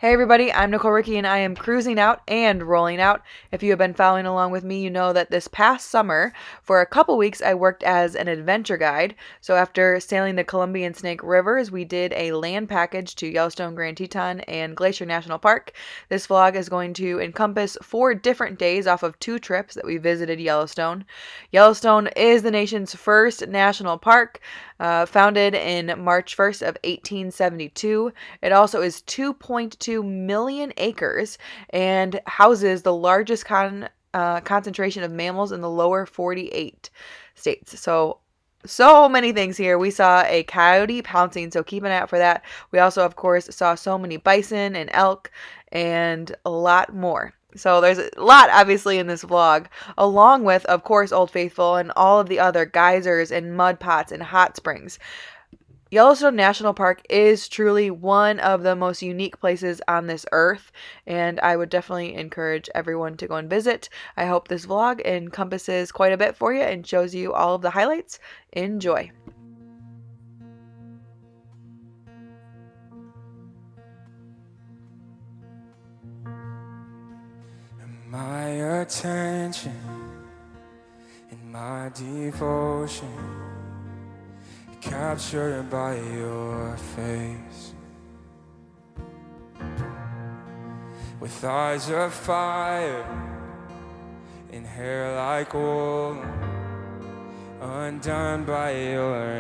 Hey everybody, I'm Nicole Ricky and I am cruising out and rolling out. If you have been following along with me, you know that this past summer, for a couple weeks, I worked as an adventure guide. So after sailing the Columbia and Snake Rivers, we did a land package to Yellowstone, Grand Teton, and Glacier National Park. This vlog is going to encompass 4 different days off of 2 trips that we visited Yellowstone. Yellowstone is the nation's first national park, founded in March 1st of 1872. It also is 2.2 million acres and houses the largest concentration of mammals in the lower 48 states. So many things here. We saw a coyote pouncing, so keep an eye out for that. We also, of course, saw so many bison and elk and a lot more. So there's a lot, obviously, in this vlog, along with, of course, Old Faithful and all of the other geysers and mud pots and hot springs. Yellowstone National Park is truly one of the most unique places on this earth, and I would definitely encourage everyone to go and visit. I hope this vlog encompasses quite a bit for you and shows you all of the highlights. Enjoy! My attention and my devotion, captured by your face, with eyes of fire and hair like wool, undone by your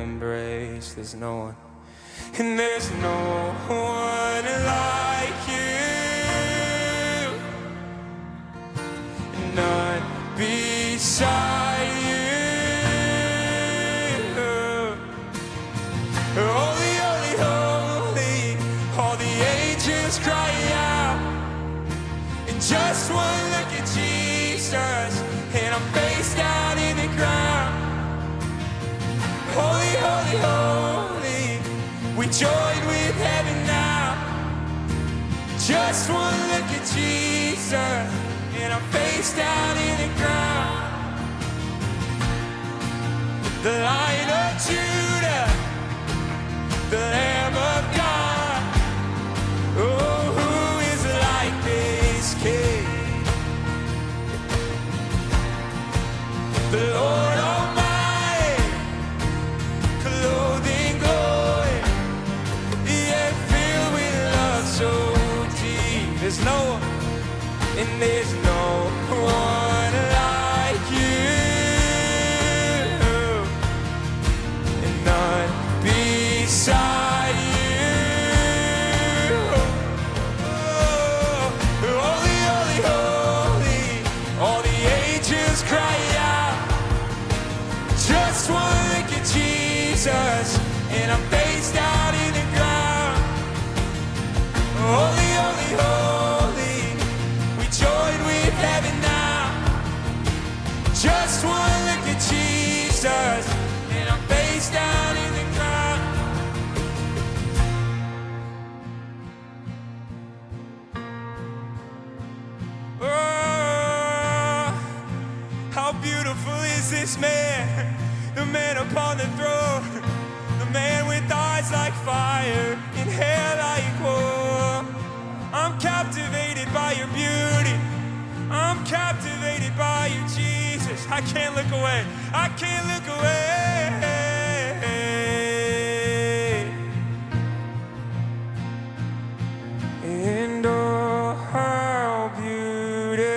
embrace. There's no one, and there's no one like you. None beside you. Holy, holy, holy, all the angels cry out. And just one look at Jesus, and I'm face down in the ground. Holy, holy, holy, we join with heaven now. Just one look at Jesus, and I'm face down in the ground. The Lion of Judah, the Lamb of God. Oh, who is like this King? The Lord Almighty, clothed in glory, yet filled with love so deep. There's no one, and there's no one like you, and none beside you. Holy, holy, holy, all the angels cry out. Just one look at Jesus, and I'm face down in the ground. Holy, holy, holy, join with heaven now. Just one look at Jesus, and I'm face down in the ground. Oh, how beautiful is this man, the man upon the throne, the man with eyes like fire and hair like wool. I'm captivated by your beauty. I'm captivated by you, Jesus. I can't look away. I can't look away. And oh, how beautiful.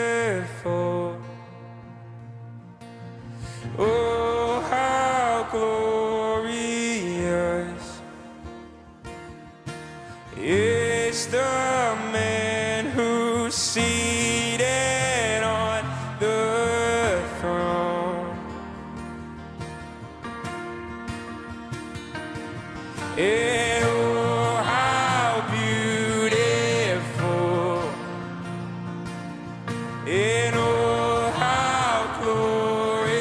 Oh, how glorious is the man who's seated on the throne. And oh, how beautiful. And oh, how glorious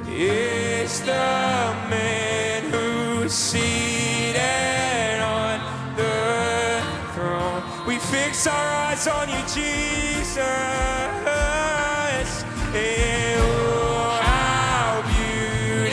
is the man who's seated on the throne. We fix our eyes on you, Jesus. And oh, how beautiful.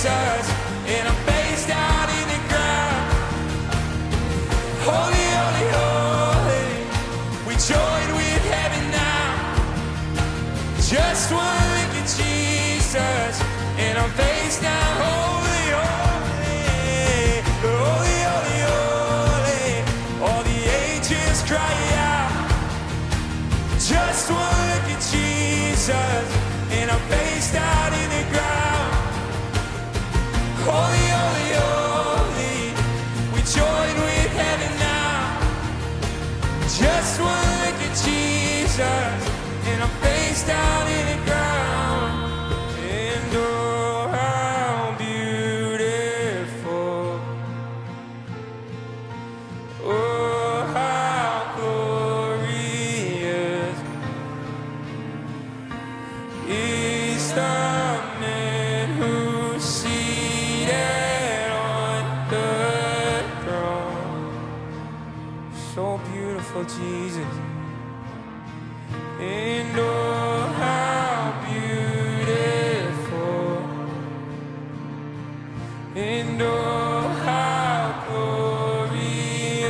Jesus, and I'm face down in the ground. Holy, holy, holy, we join with heaven now. Just one look at Jesus, and I'm face down. Holy, holy, holy, holy, holy, all the angels cry out. Just one look at Jesus, and I'm face down in the ground. Holy, holy, holy, we join with heaven now. Just one look at Jesus, and I'm face down in the ground. And oh, how beautiful, oh, how glorious is the man who's seated on the throne. So beautiful, Jesus. And oh, how beautiful, and oh, how glorious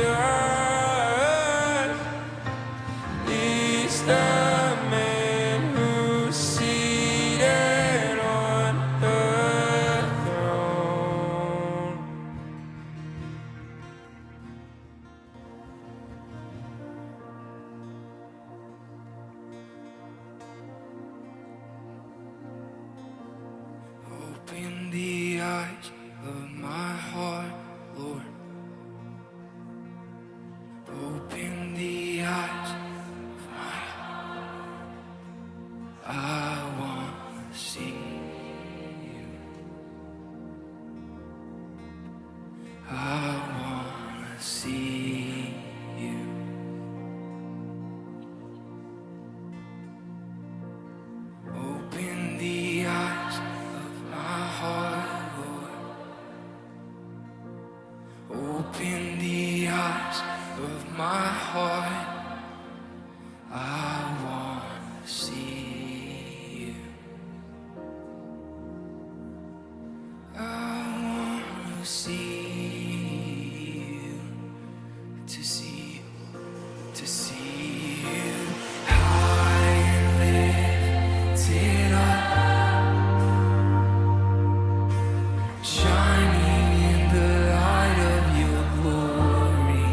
is the man who's seated on the throne. Open the eyes of my heart, Lord. Open the eyes of my heart. I want to see you. I want to see you. Open the eyes of my heart, Lord. Open the eyes of my heart. I want to see you. I want to see you. To see you. To see you high and lifted up, shining in the light of your glory.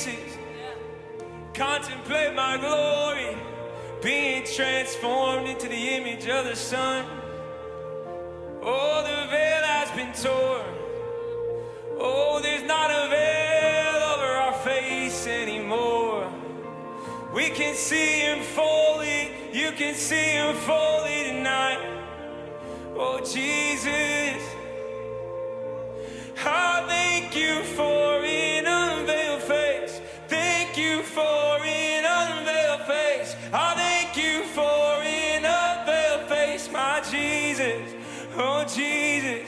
faces, contemplate my glory, being transformed into the image of the Son. Oh, the veil has been torn. Oh, there's not a veil over our face anymore. We can see Him fully, you can see Him fully tonight. Oh, Jesus, I thank you for an unveiled face. Thank you for an unveiled face. I thank you for an unveiled face, my Jesus. Oh, Jesus,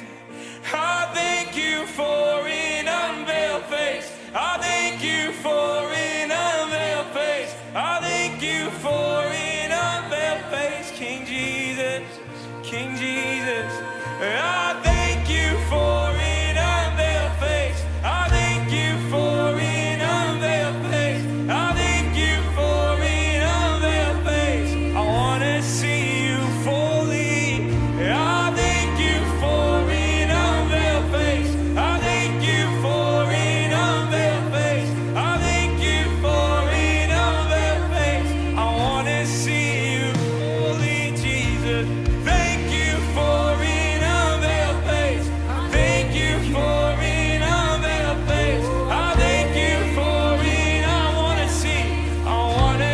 I thank you for an unveiled face. I thank you for an unveiled face. I thank you for an unveiled face, King Jesus, King Jesus. I thank you for an unveiled face. I thank you for an unveiled face. I thank you for an unveiled face. I wanna see you fully. I thank you for an unveiled face. I thank you for an unveiled face. I thank you for an unveiled face. I wanna see you fully, Jesus. Thank you for an unveiled face. Thank you for an unveiled face. I thank you for it. I wanna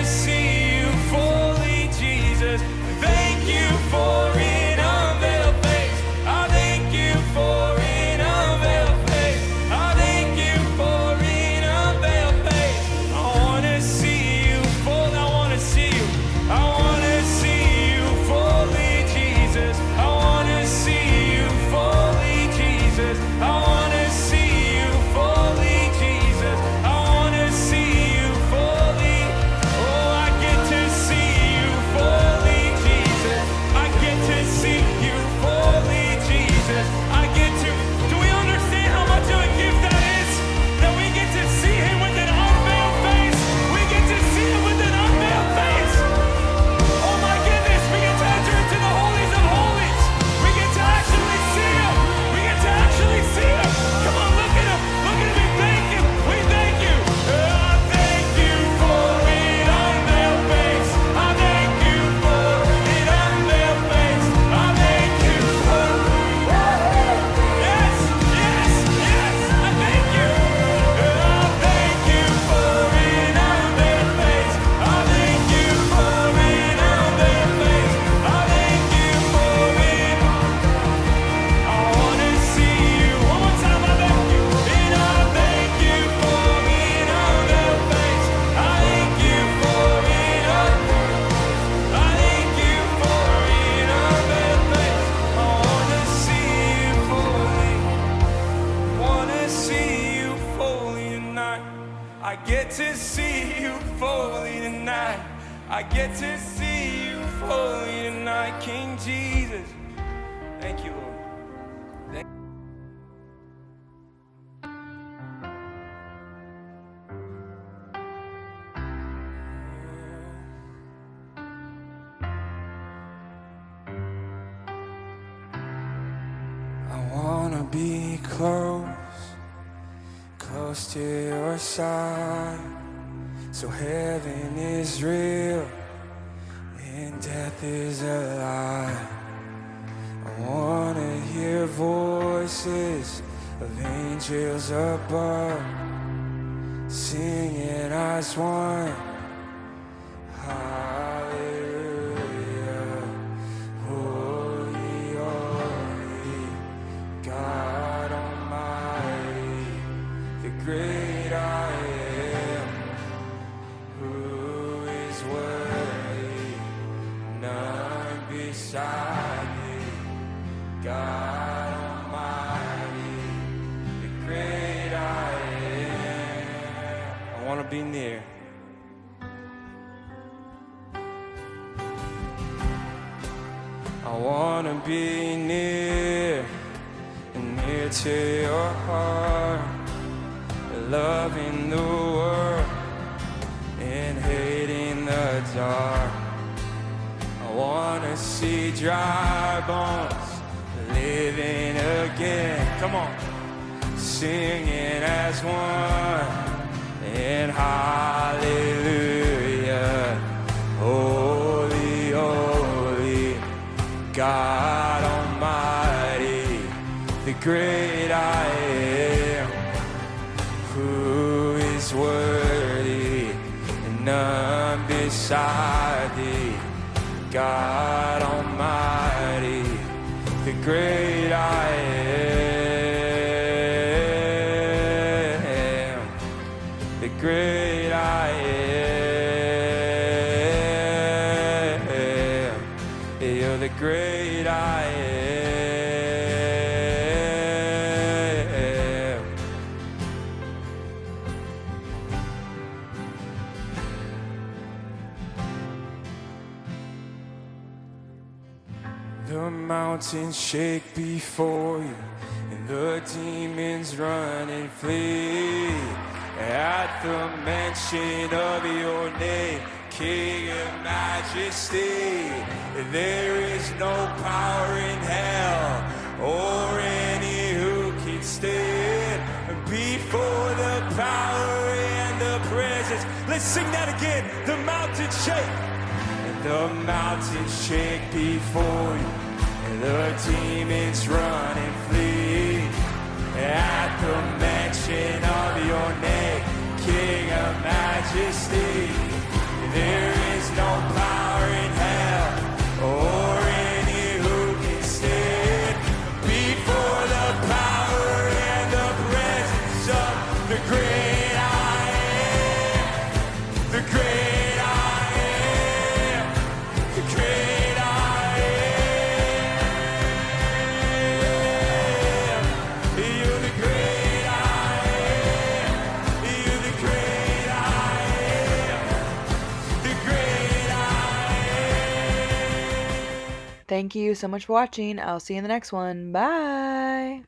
see you fully, Jesus. Thank you for an unveiled face. I thank you for an unveiled face. I thank you for an unveiled face. I wanna see you full. I wanna see you. I wanna see you fully, Jesus. I wanna see you fully, Jesus. I wanna see you fully, Jesus. I wanna see you fully. Oh, I get to see you fully, Jesus. I get to see you fully, Jesus. I get to. Do we understand how much of a gift that is? That we get to see Him with an unveiled face. We get to see Him with an unveiled face. Oh my goodness, we get to enter into the holies of holies. We get to actually see Him. We get to actually see Him. Come on, look at Him. Look at Him. We thank Him. We thank you. I thank you for an unveiled face. I thank you for an unveiled face. I thank you for. Yes, yes, yes. I thank you. I thank you for an unveiled face. I thank you for an unveiled face. I thank you for it. I wanna see you one more time. I thank you, and I thank you for an unveiled face. I thank you for it. I thank you for an unveiled face. I wanna see you fully. Wanna see you fully tonight. I get to see you fully tonight. I get to see you fully tonight, King Jesus. Thank you, Lord. Thank I wanna be close to your side. So heaven is real and death is a lie. I wanna hear voices of angels above, singing as one. Hallelujah. Holy, holy, God Almighty, the great I am, who is worthy, none beside thee, God Almighty, the great I am. I want to be near. I want to be near to your heart, loving the world and hating the dark. I want to see dry bones living again. Come on. Singing as one, and hallelujah. Holy, holy, God Almighty, the great I am, who is worthy and none beside thee. God Almighty, the great I am, the great I am, you're the great I am. The mountains shake before you, and the demons run and flee. At the mention of your name, King of Majesty, there is no power in hell or any who can stand before the power and the presence. Let's sing that again. The mountains shake. The mountains shake before you, and the demons run and flee. At the mention of your name, King of Majesty, there is no power in hell or any who can stand before the power and the presence of the great I am, the great I am, the great I am. You're the great I am. You're the great I am. The great I am. Thank you so much for watching. I'll see you in the next one. Bye.